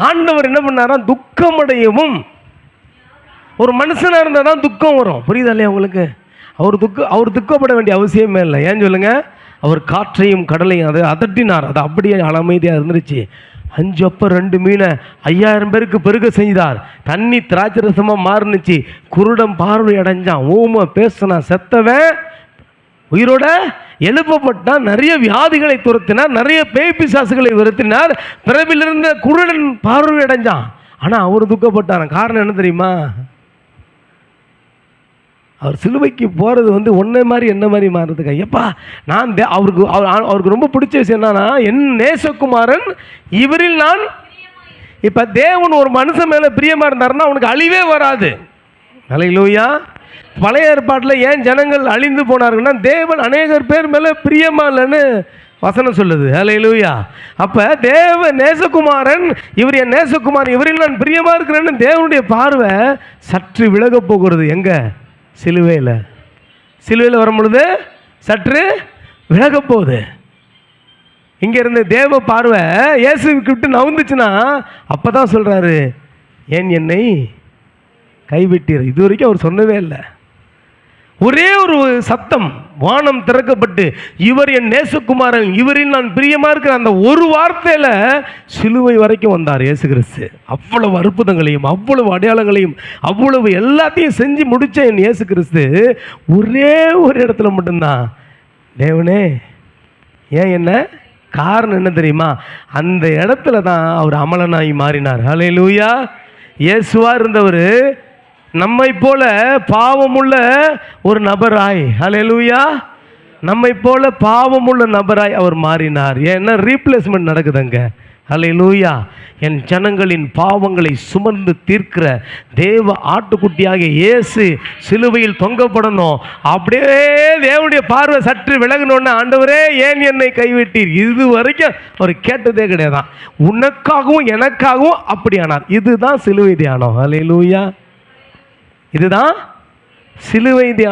ஆண்டவர் என்ன பண்ணாரா? துக்கமடையவும். ஒரு மனுஷனாக இருந்தால் தான் துக்கம் வரும். புரியுதா இல்லையா உங்களுக்கு? அவர் துக்கப்பட வேண்டிய அவசியமே இல்லை. ஏன் சொல்லுங்க? அவர் காற்றையும் கடலையும் அதை அதட்டினார். அது அப்படியே அமைதியாக இருந்துருச்சு. 5 அப்பம் 2 மீனை 5000 பேருக்கு பெருக செஞ்சார். தண்ணி திராட்சை ரசமாக மாறுனுச்சு. குருடம் பார்வை அடைஞ்சான். ஊமை பேசினான். செத்தவன் உயிரோட எழுப்பப்பட்டான். நிறைய வியாதிகளை துரத்தினார். நிறைய பேய் பிசாசுகளை விரட்டினார். பிறவிலிருந்த குருடன் பார்வை அடைஞ்சான். ஆனால் அவர் துக்கப்பட்டார். காரணம் என்ன தெரியுமா? அவர் சிலுவைக்கு போகிறது ஒன்றை மாதிரி என்ன மாதிரி மாறுறதுக்கு. ஐயப்பா நான் அவருக்கு ரொம்ப பிடிச்ச விஷயம் என்னன்னா, என் நேசகுமாரன் இவரில் நான். இப்போ தேவன் ஒரு மனுஷன் மேலே பிரியமாக இருந்தாருன்னா அவனுக்கு அழிவே வராது. ஹல்லேலூயா. பழைய ஏற்பாட்டில் ஏன் ஜனங்கள் அழிந்து போனார்கள்னா, தேவன் அநேகர் பேர் மேலே பிரியமா இல்லைன்னு வசனம் சொல்லுது. ஹல்லேலூயா. அப்போ நேசகுமாரன் இவர் என் நேசகுமாரன் இவரில் நான் பிரியமாக இருக்கிறேன்னு தேவனுடைய பார்வை சற்று விலக போகிறது. எங்கே? சிலுவையில் வரும் பொழுது சற்று விலக போகுது. இங்கே இருந்து தேவ பார்வை இயேசுவுக்கு விட்டு நவுந்துச்சுன்னா அப்போ தான் சொல்கிறாரு, ஏன் என்னை கைவிட்டீர். இது வரைக்கும் அவர் சொன்னதே இல்லை. ஒரே ஒரு சத்தம், வானம் திறக்கப்பட்டு இவர் என் நேசகுமாரன் இவரில் நான் பிரியமா இருக்கிற அந்த ஒரு வார்த்தையில சிலுவை வரைக்கும் வந்தார் இயேசு கிறிஸ்து. அவ்வளவு அற்புதங்களையும் அவ்வளவு அடையாளங்களையும் அவ்வளவு எல்லாத்தையும் செஞ்சு முடிச்ச என் இயேசு கிறிஸ்து ஒரே ஒரு இடத்துல மட்டும்தான், தேவனே ஏன் என்ன. காரணம் என்ன தெரியுமா? அந்த இடத்துல தான் அவர் அமலனாய் மாறினார். ஹல்லேலூயா. இயேசுவா இருந்தவர் நம்மை போல பாவமுள்ள ஒரு நபராய், ஹல்லேலூயா, நம்மை போல பாவமுள்ள நபராய் அவர் மாறினார். ஏன்னா ரீப்ளேஸ்மெண்ட் நடக்குதுங்க. ஹல்லேலூயா. என் ஜனங்களின் பாவங்களை சுமந்து தீர்க்கிற தேவ ஆட்டுக்குட்டியாக இயேசு சிலுவையில் தொங்கப்படணும். அப்படியே தேவனுடைய பார்வை சற்று விலகினோன்னு, ஆண்டவரே ஏன் என்னை கைவிட்டீர். இது வரைக்கும் அவர் கேட்டதே கிடையாதான். உனக்காகவும் எனக்காகவும் அப்படியானார். இதுதான் சிலுவை தியானம். ஹல்லேலூயா. இதுதான் சிலுவை தியானம்.